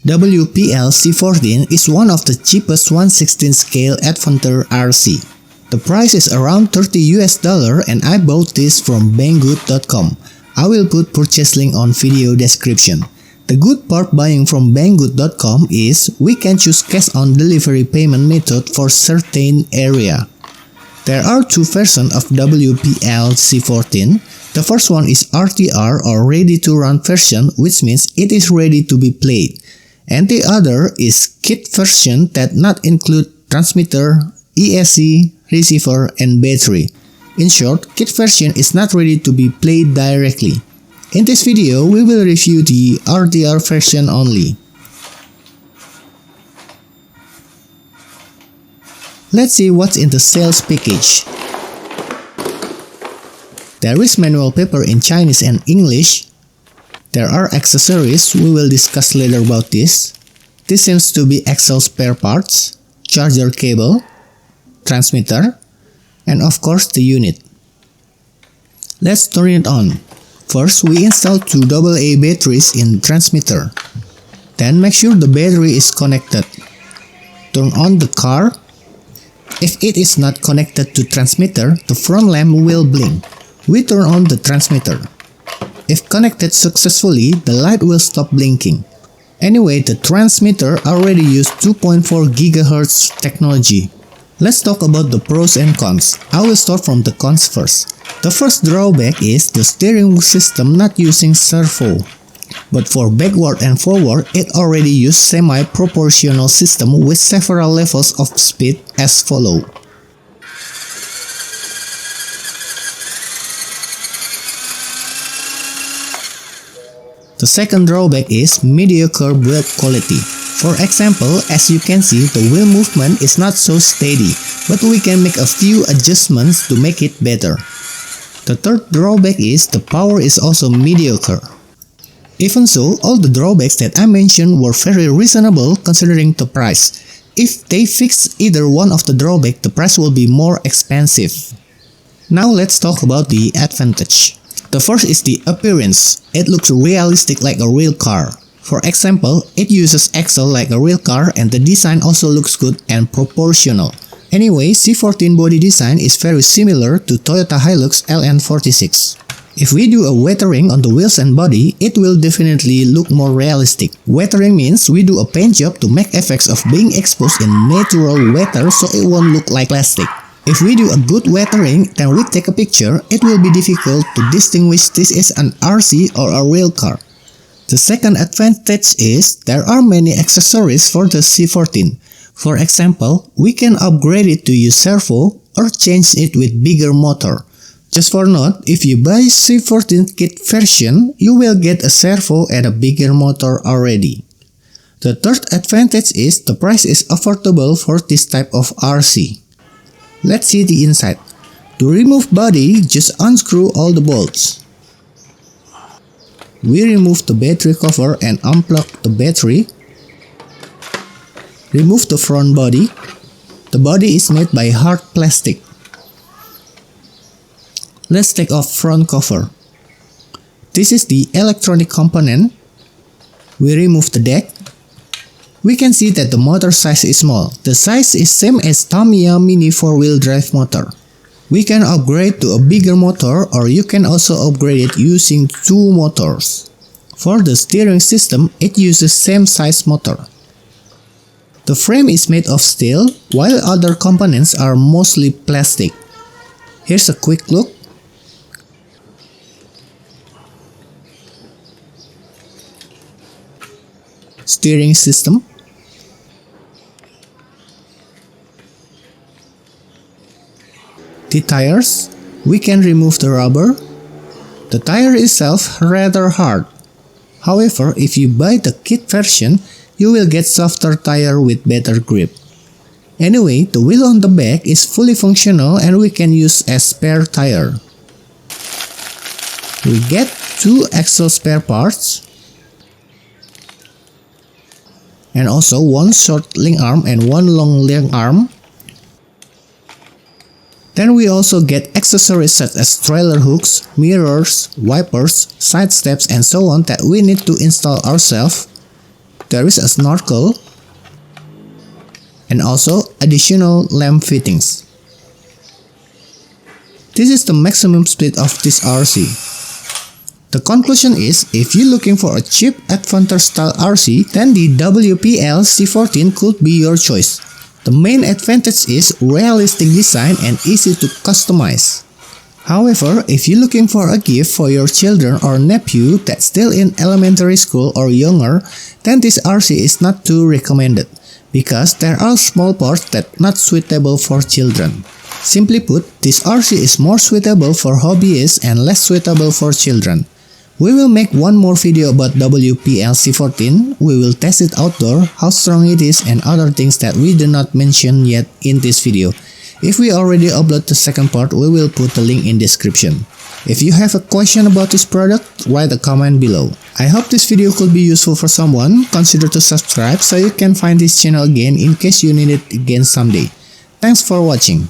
WPL C14 is one of the cheapest 1/16 scale adventure RC. The price is around $30 and I bought this from banggood.com. I will put purchase link on video description. The good part buying from banggood.com is we can choose cash on delivery payment method for certain area. There are two versions of WPL C14. The first one is RTR or ready to run version, which means it is ready to be played. And the other is kit version that not include transmitter, ESC, receiver, and battery. In short, kit version is not ready to be played directly. In this video, we will review the RTR version only. Let's see what's in the sales package. There is manual paper in Chinese and English. There are accessories, we will discuss later about this. This seems to be axle spare parts, charger cable, transmitter, and of course the unit. Let's turn it on. First, we install two AA batteries in transmitter. Then make sure the battery is connected. Turn on the car. If it is not connected to transmitter, the front lamp will blink. We turn on the transmitter. If connected successfully, the light will stop blinking. Anyway, the transmitter already used 2.4 GHz technology. Let's talk about the pros and cons. I will start from the cons first. The first drawback is the steering system not using servo. But for backward and forward, it already used semi-proportional system with several levels of speed as follow. The second drawback is mediocre build quality. For example, as you can see, the wheel movement is not so steady, but we can make a few adjustments to make it better. The third drawback is the power is also mediocre. Even so, all the drawbacks that I mentioned were very reasonable considering the price. If they fix either one of the drawbacks, the price will be more expensive. Now let's talk about the advantage. The first is the appearance. It looks realistic like a real car. For example, it uses axle like a real car and the design also looks good and proportional. Anyway, C14 body design is very similar to Toyota Hilux LN46. If we do a weathering on the wheels and body, it will definitely look more realistic. Weathering means we do a paint job to make effects of being exposed in natural weather so it won't look like plastic. If we do a good weathering, then we take a picture, it will be difficult to distinguish this is an RC or a real car. The second advantage is there are many accessories for the C14. For example, we can upgrade it to use servo or change it with bigger motor. Just for note, if you buy C14 kit version, you will get a servo and a bigger motor already. The third advantage is the price is affordable for this type of RC. Let's see the inside. To remove body, just unscrew all the bolts. We remove the battery cover and unplug the battery. Remove the front body. The body is made by hard plastic. Let's take off front cover. This is the electronic component. We remove the deck. We can see that the motor size is small. The size is same as Tamiya Mini 4-wheel drive motor. We can upgrade to a bigger motor or you can also upgrade it using two motors. For the steering system, it uses same size motor. The frame is made of steel, while other components are mostly plastic. Here's a quick look. Steering system. The tires, we can remove the rubber. The tire itself rather hard. However, if you buy the kit version, you will get softer tire with better grip. Anyway, the wheel on the back is fully functional and we can use as spare tire. We get two axle spare parts and also one short link arm and one long link arm. Then we also get accessories such as trailer hooks, mirrors, wipers, side steps and so on that we need to install ourselves. there is a snorkel, and also additional lamp fittings. This is the maximum speed of this RC. The conclusion is, if you're looking for a cheap adventure style RC, then the WPL C14 could be your choice. The main advantage is realistic design and easy to customize. However, if you're looking for a gift for your children or nephew that's still in elementary school or younger, then this RC is not too recommended, because there are small parts that not suitable for children. Simply put, this RC is more suitable for hobbyists and less suitable for children. We will make one more video about WPL C14, we will test it outdoor, how strong it is and other things that we did not mention yet in this video. If we already upload the second part, we will put the link in description. If you have a question about this product, write a comment below. I hope this video could be useful for someone. Consider to subscribe so you can find this channel again in case you need it again someday. Thanks for watching.